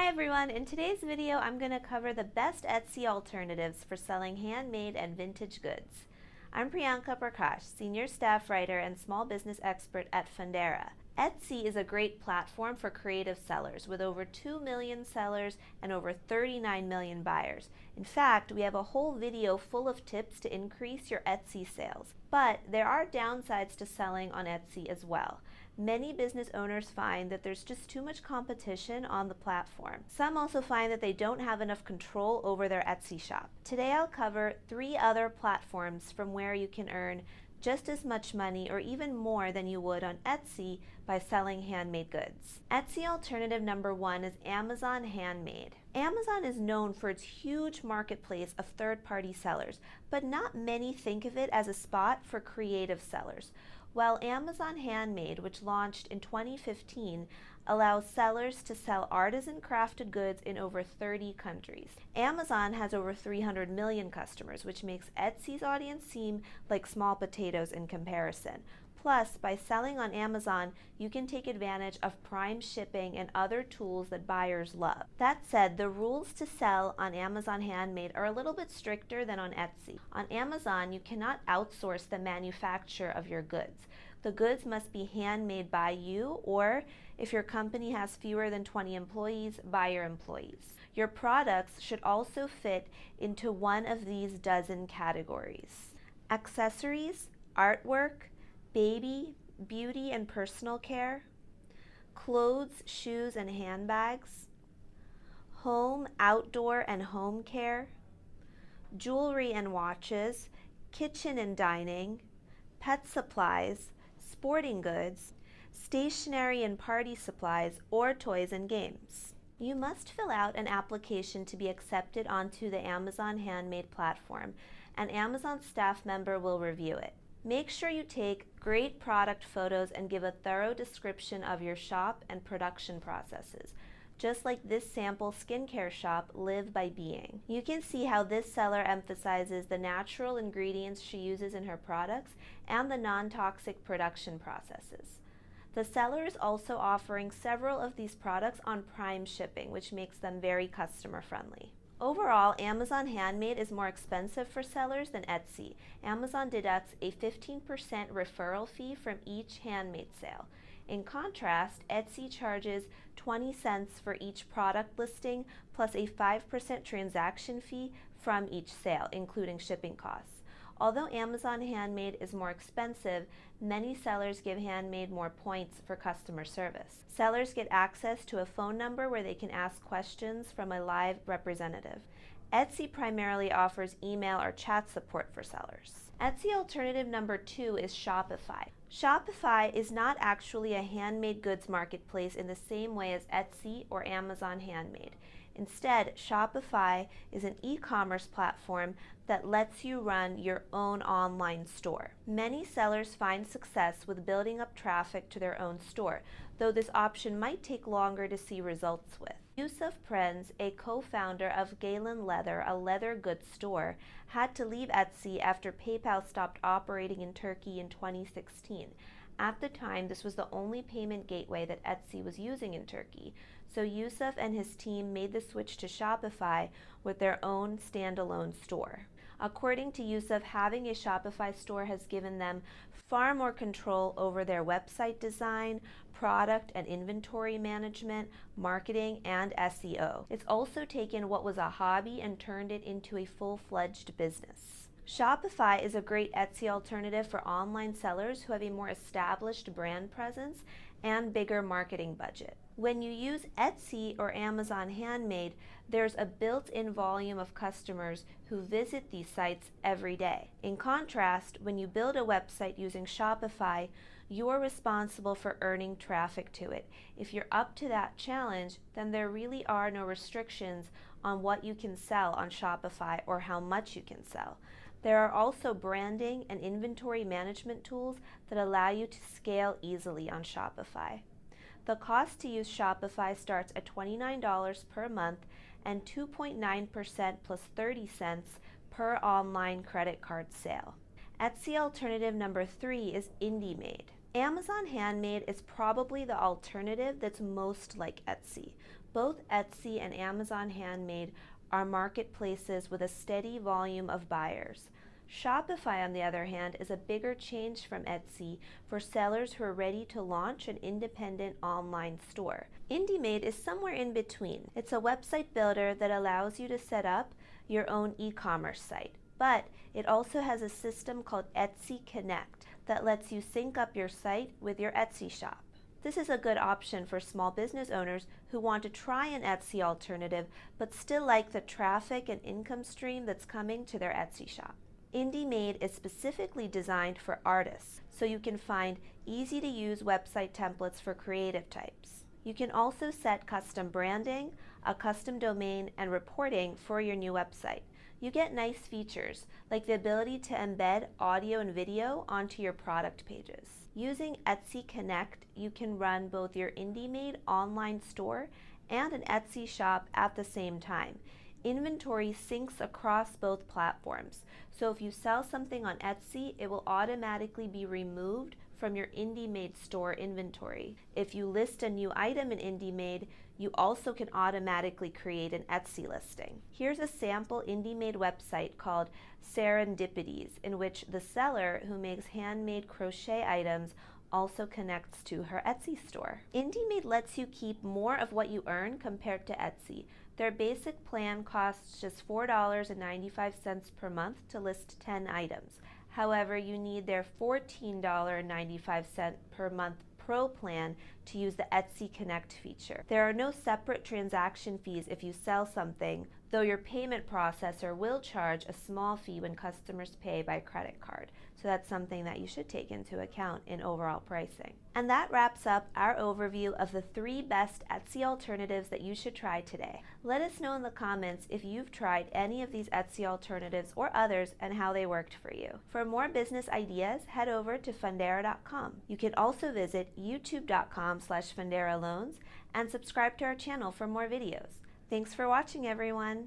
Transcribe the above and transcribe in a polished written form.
Hi everyone, in today's video I'm going to cover the best Etsy alternatives for selling handmade and vintage goods. I'm Priyanka Prakash, Senior Staff Writer and Small Business Expert at Fundera. Etsy is a great platform for creative sellers with over 2 million sellers and over 39 million buyers. In fact, we have a whole video full of tips to increase your Etsy sales. But there are downsides to selling on Etsy as well. Many business owners find that there's just too much competition on the platform. Some also find that they don't have enough control over their Etsy shop. Today I'll cover 3 other platforms from where you can earn just as much money or even more than you would on Etsy by selling handmade goods. Etsy alternative number 1 is Amazon Handmade. Amazon is known for its huge marketplace of third-party sellers, but not many think of it as a spot for creative sellers. While Amazon Handmade, which launched in 2015, allows sellers to sell artisan crafted goods in over 30 countries. Amazon has over 300 million customers, which makes Etsy's audience seem like small potatoes in comparison. Plus, by selling on Amazon, you can take advantage of Prime shipping and other tools that buyers love. That said, the rules to sell on Amazon Handmade are a little bit stricter than on Etsy. On Amazon, you cannot outsource the manufacture of your goods. The goods must be handmade by you, or if your company has fewer than 20 employees, by your employees. Your products should also fit into one of these dozen categories: accessories, artwork, baby, beauty and personal care, clothes, shoes and handbags, home, outdoor and home care, jewelry and watches, kitchen and dining, pet supplies, sporting goods, stationery and party supplies, or toys and games. You must fill out an application to be accepted onto the Amazon Handmade platform. An Amazon staff member will review it. Make sure you take great product photos and give a thorough description of your shop and production processes, just like this sample skincare shop, Live by Being. You can see how this seller emphasizes the natural ingredients she uses in her products and the non-toxic production processes. The seller is also offering several of these products on Prime shipping, which makes them very customer friendly. Overall, Amazon Handmade is more expensive for sellers than Etsy. Amazon deducts a 15% referral fee from each handmade sale. In contrast, Etsy charges 20 cents for each product listing plus a 5% transaction fee from each sale, including shipping costs. Although Amazon Handmade is more expensive, many sellers give Handmade more points for customer service. Sellers get access to a phone number where they can ask questions from a live representative. Etsy primarily offers email or chat support for sellers. Etsy alternative number 2 is Shopify. Shopify is not actually a handmade goods marketplace in the same way as Etsy or Amazon Handmade. Instead, Shopify is an e-commerce platform that lets you run your own online store. Many sellers find success with building up traffic to their own store, though this option might take longer to see results with. Yusuf Prenz, a co-founder of Galen Leather, a leather goods store, had to leave Etsy after PayPal stopped operating in Turkey in 2016. At the time, this was the only payment gateway that Etsy was using in Turkey, so Yusuf and his team made the switch to Shopify with their own standalone store. According to Yusuf, having a Shopify store has given them far more control over their website design, product and inventory management, marketing, and SEO. It's also taken what was a hobby and turned it into a full-fledged business. Shopify is a great Etsy alternative for online sellers who have a more established brand presence and bigger marketing budget. When you use Etsy or Amazon Handmade, there's a built-in volume of customers who visit these sites every day. In contrast, when you build a website using Shopify, you're responsible for earning traffic to it. If you're up to that challenge, then there really are no restrictions on what you can sell on Shopify or how much you can sell. There are also branding and inventory management tools that allow you to scale easily on Shopify. The cost to use Shopify starts at $29 per month and 2.9% plus 30 cents per online credit card sale. Etsy alternative number 3 is IndieMade. Amazon Handmade is probably the alternative that's most like Etsy. Both Etsy and Amazon Handmade are marketplaces with a steady volume of buyers. Shopify, on the other hand, is a bigger change from Etsy for sellers who are ready to launch an independent online store. IndieMade is somewhere in between. It's a website builder that allows you to set up your own e-commerce site, but it also has a system called Etsy Connect that lets you sync up your site with your Etsy shop. This is a good option for small business owners who want to try an Etsy alternative but still like the traffic and income stream that's coming to their Etsy shop. IndieMade is specifically designed for artists, so you can find easy-to-use website templates for creative types. You can also set custom branding, a custom domain, and reporting for your new website. You get nice features, like the ability to embed audio and video onto your product pages. Using Etsy Connect, you can run both your IndieMade online store and an Etsy shop at the same time. Inventory syncs across both platforms, so if you sell something on Etsy, it will automatically be removed from your IndieMade store inventory. If you list a new item in IndieMade, you also can automatically create an Etsy listing. Here's a sample IndieMade website called Serendipities, in which the seller, who makes handmade crochet items, also connects to her Etsy store. IndieMade lets you keep more of what you earn compared to Etsy. Their basic plan costs just $4.95 per month to list 10 items. However, you need their $14.95 per month Pro plan to use the Etsy Connect feature. There are no separate transaction fees if you sell something, though your payment processor will charge a small fee when customers pay by credit card. So that's something that you should take into account in overall pricing. And that wraps up our overview of the 3 best Etsy alternatives that you should try today. Let us know in the comments if you've tried any of these Etsy alternatives or others and how they worked for you. For more business ideas, head over to Fundera.com. You can also visit youtube.com/FunderaLoans and subscribe to our channel for more videos. Thanks for watching, everyone.